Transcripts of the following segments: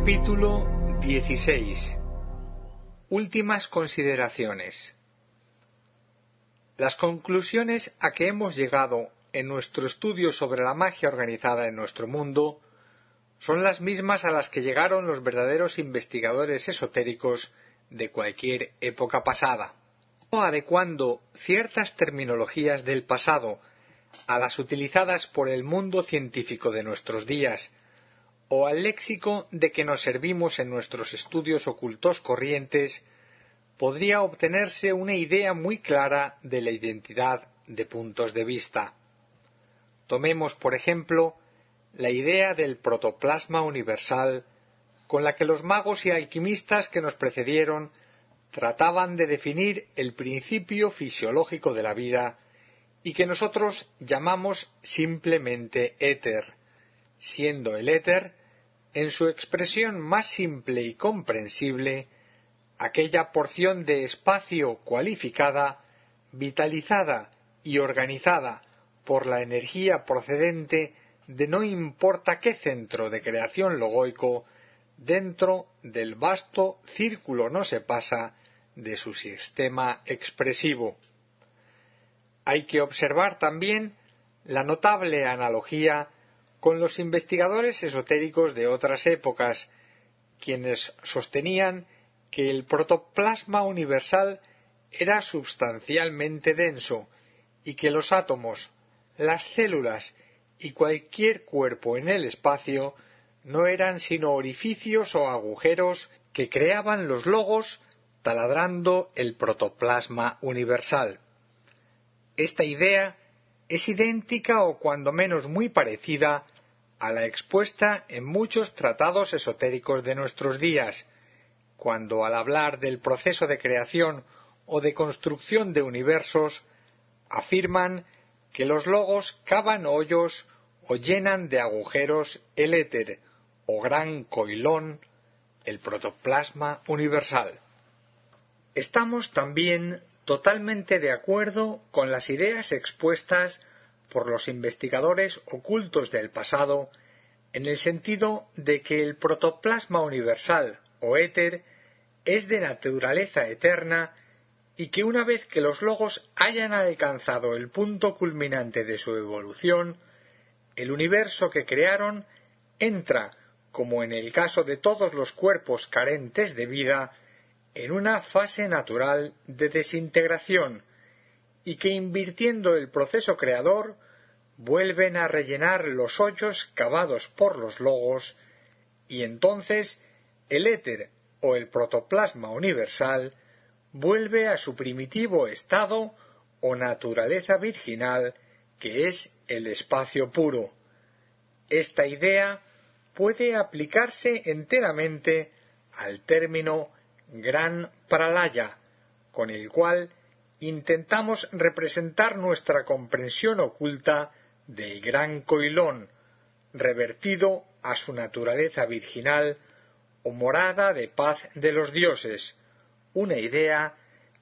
Capítulo 16. Últimas consideraciones. Las conclusiones a que hemos llegado en nuestro estudio sobre la magia organizada en nuestro mundo son las mismas a las que llegaron los verdaderos investigadores esotéricos de cualquier época pasada. Adecuando ciertas terminologías del pasado a las utilizadas por el mundo científico de nuestros días, o al léxico de que nos servimos en nuestros estudios ocultos corrientes, podría obtenerse una idea muy clara de la identidad de puntos de vista. Tomemos, por ejemplo, la idea del protoplasma universal, con la que los magos y alquimistas que nos precedieron trataban de definir el principio fisiológico de la vida y que nosotros llamamos simplemente éter, siendo el éter, en su expresión más simple y comprensible, aquella porción de espacio cualificada, vitalizada y organizada por la energía procedente de no importa qué centro de creación logoico dentro del vasto círculo no se pasa de su sistema expresivo. Hay que observar también la notable analogía con los investigadores esotéricos de otras épocas, quienes sostenían que el protoplasma universal era substancialmente denso y que los átomos, las células y cualquier cuerpo en el espacio no eran sino orificios o agujeros que creaban los logos taladrando el protoplasma universal. Esta idea es idéntica o cuando menos muy parecida a la expuesta en muchos tratados esotéricos de nuestros días, cuando al hablar del proceso de creación o de construcción de universos, afirman que los logos cavan hoyos o llenan de agujeros el éter o gran coilón, el protoplasma universal. Estamos también totalmente de acuerdo con las ideas expuestas por los investigadores ocultos del pasado, en el sentido de que el protoplasma universal o éter es de naturaleza eterna y que una vez que los logos hayan alcanzado el punto culminante de su evolución, el universo que crearon entra, como en el caso de todos los cuerpos carentes de vida, en una fase natural de desintegración, y que invirtiendo el proceso creador vuelven a rellenar los hoyos cavados por los logos, y entonces el éter o el protoplasma universal vuelve a su primitivo estado o naturaleza virginal, que es el espacio puro. Esta idea puede aplicarse enteramente al término Gran Pralaya, con el cual intentamos representar nuestra comprensión oculta del gran coilón, revertido a su naturaleza virginal o morada de paz de los dioses, una idea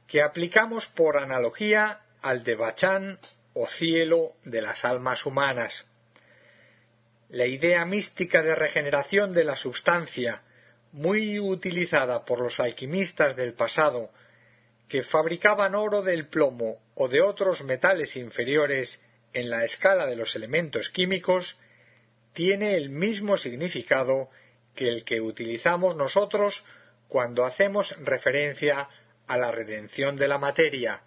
que aplicamos por analogía al Devachan o cielo de las almas humanas. La idea mística de regeneración de la substancia, muy utilizada por los alquimistas del pasado, que fabricaban oro del plomo o de otros metales inferiores en la escala de los elementos químicos, tiene el mismo significado que el que utilizamos nosotros cuando hacemos referencia a la redención de la materia,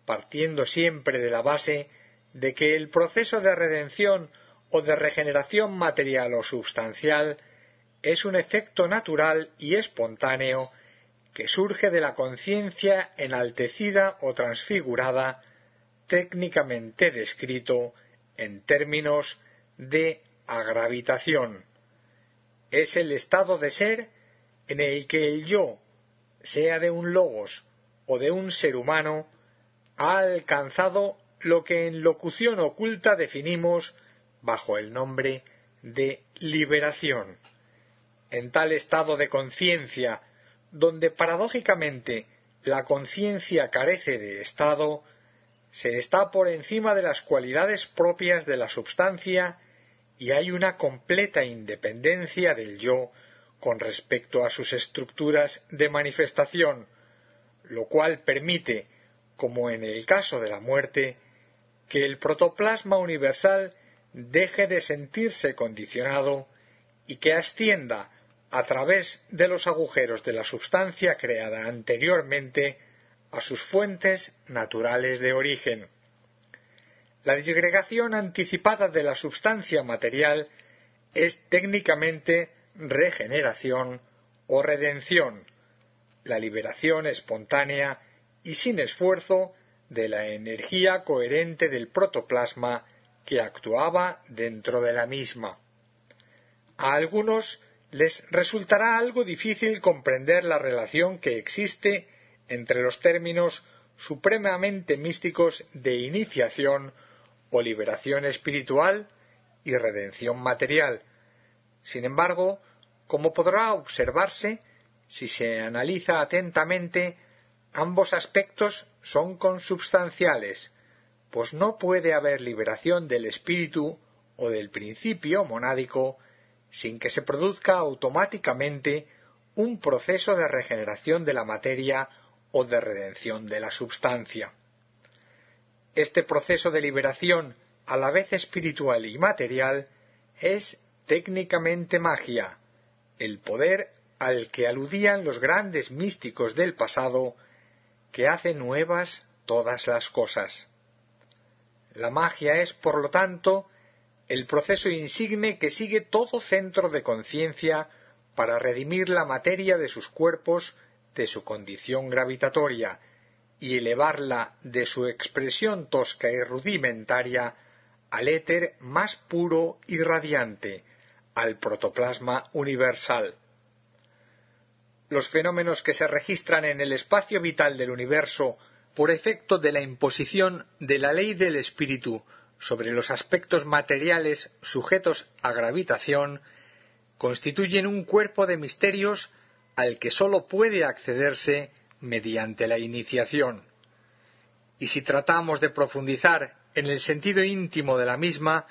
partiendo siempre de la base de que el proceso de redención o de regeneración material o substancial es un efecto natural y espontáneo que surge de la conciencia enaltecida o transfigurada, técnicamente descrito en términos de agravitación. Es el estado de ser en el que el yo, sea de un logos o de un ser humano ha alcanzado lo que en locución oculta definimos bajo el nombre de liberación. En tal estado de conciencia, donde paradójicamente la conciencia carece de estado, se está por encima de las cualidades propias de la substancia y hay una completa independencia del yo con respecto a sus estructuras de manifestación, lo cual permite, como en el caso de la muerte, que el protoplasma universal deje de sentirse condicionado y que ascienda a través de los agujeros de la substancia creada anteriormente a sus fuentes naturales de origen. La disgregación anticipada de la substancia material es técnicamente regeneración o redención, la liberación espontánea y sin esfuerzo de la energía coherente del protoplasma que actuaba dentro de la misma. A algunos les resultará algo difícil comprender la relación que existe entre los términos supremamente místicos de iniciación o liberación espiritual y redención material. Sin embargo, como podrá observarse, si se analiza atentamente, ambos aspectos son consubstanciales, pues no puede haber liberación del espíritu o del principio monádico sin que se produzca automáticamente un proceso de regeneración de la materia o de redención de la substancia. Este proceso de liberación, a la vez espiritual y material, es técnicamente magia, el poder al que aludían los grandes místicos del pasado, que hace nuevas todas las cosas. La magia es, por lo tanto, el proceso insigne que sigue todo centro de conciencia para redimir la materia de sus cuerpos de su condición gravitatoria y elevarla de su expresión tosca y rudimentaria al éter más puro y radiante, al protoplasma universal. Los fenómenos que se registran en el espacio vital del universo por efecto de la imposición de la ley del espíritu sobre los aspectos materiales sujetos a gravitación constituyen un cuerpo de misterios al que sólo puede accederse mediante la iniciación. Y si tratamos de profundizar en el sentido íntimo de la misma,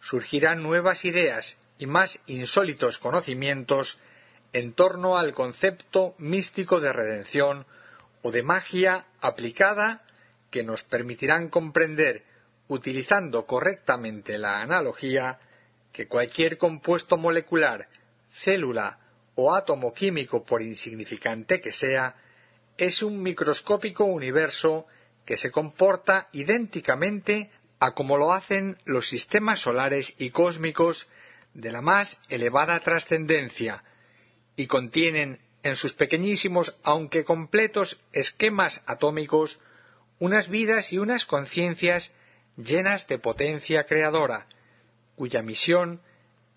surgirán nuevas ideas y más insólitos conocimientos en torno al concepto místico de redención o de magia aplicada que nos permitirán comprender, utilizando correctamente la analogía, que cualquier compuesto molecular, célula o átomo químico, por insignificante que sea, es un microscópico universo que se comporta idénticamente a como lo hacen los sistemas solares y cósmicos de la más elevada trascendencia, y contienen en sus pequeñísimos aunque completos esquemas atómicos unas vidas y unas conciencias llenas de potencia creadora, cuya misión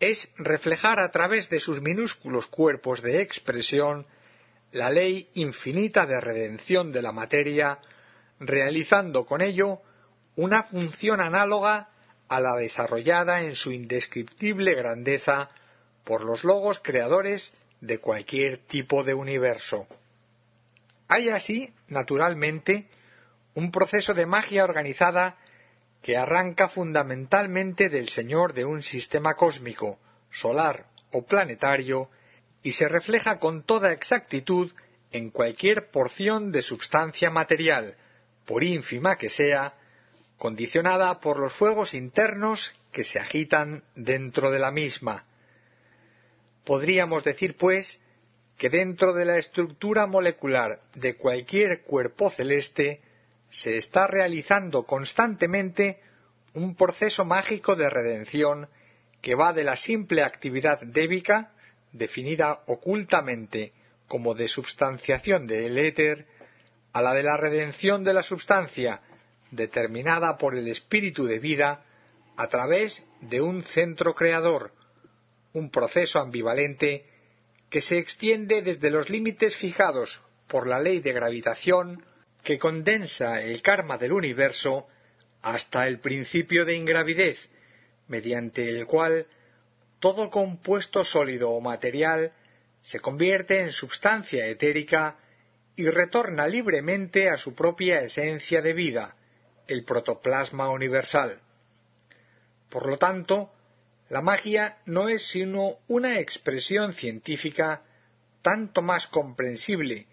es reflejar a través de sus minúsculos cuerpos de expresión la ley infinita de redención de la materia, realizando con ello una función análoga a la desarrollada en su indescriptible grandeza por los logos creadores de cualquier tipo de universo. Hay así, naturalmente, un proceso de magia organizada que arranca fundamentalmente del Señor de un sistema cósmico, solar o planetario, y se refleja con toda exactitud en cualquier porción de substancia material, por ínfima que sea, condicionada por los fuegos internos que se agitan dentro de la misma. Podríamos decir, pues, que dentro de la estructura molecular de cualquier cuerpo celeste se está realizando constantemente un proceso mágico de redención que va de la simple actividad débica, definida ocultamente como desubstanciación del éter, a la de la redención de la substancia, determinada por el espíritu de vida a través de un centro creador, un proceso ambivalente que se extiende desde los límites fijados por la ley de gravitación que condensa el karma del universo hasta el principio de ingravidez, mediante el cual todo compuesto sólido o material se convierte en substancia etérica y retorna libremente a su propia esencia de vida, el protoplasma universal. Por lo tanto, la magia no es sino una expresión científica tanto más comprensible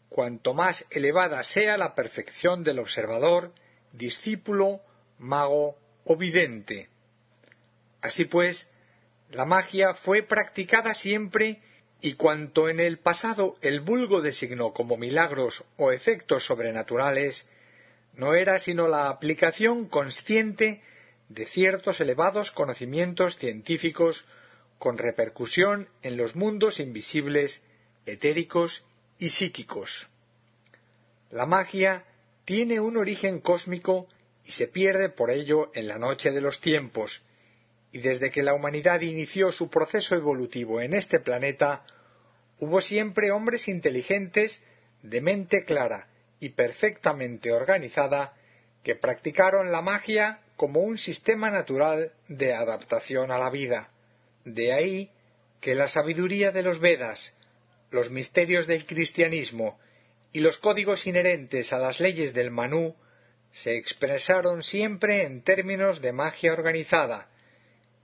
cuanto más elevada sea la perfección del observador, discípulo, mago o vidente. Así pues, la magia fue practicada siempre y cuanto en el pasado el vulgo designó como milagros o efectos sobrenaturales, no era sino la aplicación consciente de ciertos elevados conocimientos científicos con repercusión en los mundos invisibles, etéricos y psíquicos. La magia tiene un origen cósmico y se pierde por ello en la noche de los tiempos, y desde que la humanidad inició su proceso evolutivo en este planeta, hubo siempre hombres inteligentes, de mente clara y perfectamente organizada, que practicaron la magia como un sistema natural de adaptación a la vida. De ahí que la sabiduría de los Vedas, los misterios del cristianismo y los códigos inherentes a las leyes del Manú se expresaron siempre en términos de magia organizada,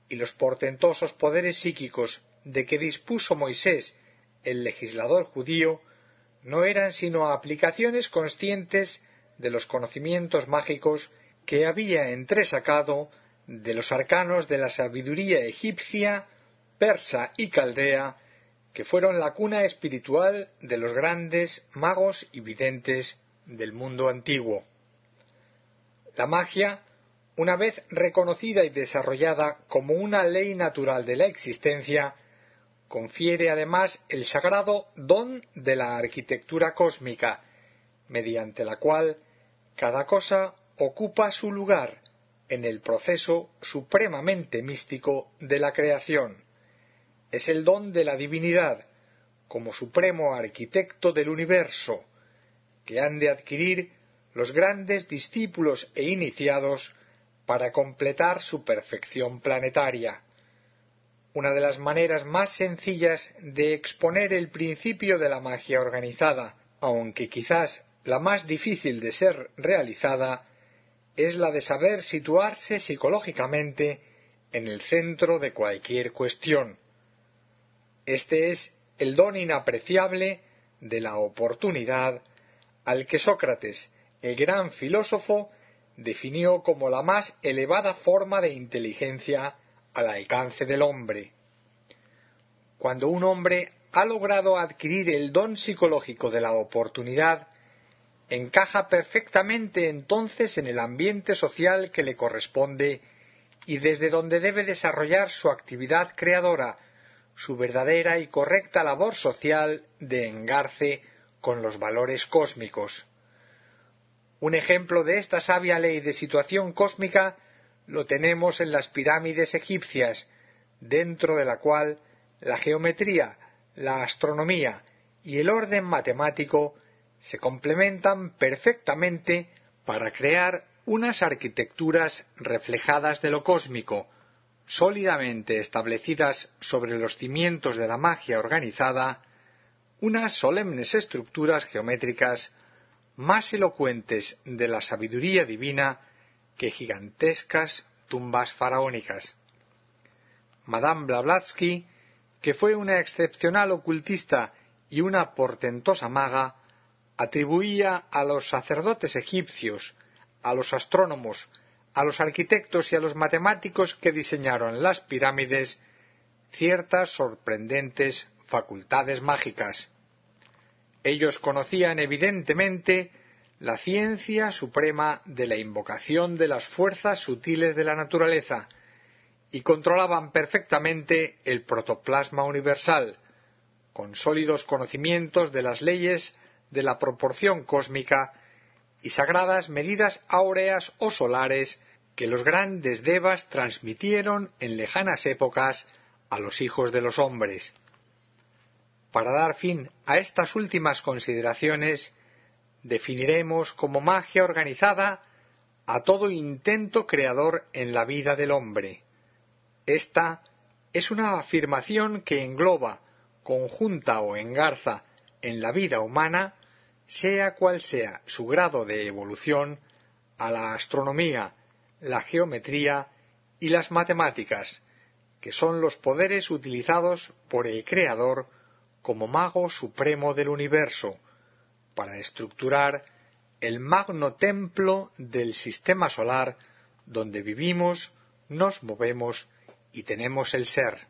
y los portentosos poderes psíquicos de que dispuso Moisés, el legislador judío, no eran sino aplicaciones conscientes de los conocimientos mágicos que había entresacado de los arcanos de la sabiduría egipcia, persa y caldea, que fueron la cuna espiritual de los grandes magos y videntes del mundo antiguo. La magia, una vez reconocida y desarrollada como una ley natural de la existencia, confiere además el sagrado don de la arquitectura cósmica, mediante la cual cada cosa ocupa su lugar en el proceso supremamente místico de la creación. Es el don de la divinidad, como supremo arquitecto del universo, que han de adquirir los grandes discípulos e iniciados para completar su perfección planetaria. Una de las maneras más sencillas de exponer el principio de la magia organizada, aunque quizás la más difícil de ser realizada, es la de saber situarse psicológicamente en el centro de cualquier cuestión. Este es el don inapreciable de la oportunidad al que Sócrates, el gran filósofo, definió como la más elevada forma de inteligencia al alcance del hombre. Cuando un hombre ha logrado adquirir el don psicológico de la oportunidad, encaja perfectamente entonces en el ambiente social que le corresponde y desde donde debe desarrollar su actividad creadora, su verdadera y correcta labor social de engarce con los valores cósmicos. Un ejemplo de esta sabia ley de situación cósmica lo tenemos en las pirámides egipcias, dentro de la cual la geometría, la astronomía y el orden matemático se complementan perfectamente para crear unas arquitecturas reflejadas de lo cósmico, sólidamente establecidas sobre los cimientos de la magia organizada, unas solemnes estructuras geométricas más elocuentes de la sabiduría divina que gigantescas tumbas faraónicas. Madame Blavatsky, que fue una excepcional ocultista y una portentosa maga, atribuía a los sacerdotes egipcios, a los astrónomos, a los arquitectos y a los matemáticos que diseñaron las pirámides ciertas sorprendentes facultades mágicas. Ellos conocían evidentemente la ciencia suprema de la invocación de las fuerzas sutiles de la naturaleza y controlaban perfectamente el protoplasma universal, con sólidos conocimientos de las leyes de la proporción cósmica y sagradas medidas áureas o solares que los grandes devas transmitieron en lejanas épocas a los hijos de los hombres. Para dar fin a estas últimas consideraciones, definiremos como magia organizada a todo intento creador en la vida del hombre. Esta es una afirmación que engloba, conjunta o engarza en la vida humana, sea cual sea su grado de evolución, a la astronomía, la geometría y las matemáticas, que son los poderes utilizados por el Creador como mago supremo del universo, para estructurar el magno templo del sistema solar donde vivimos, nos movemos y tenemos el ser.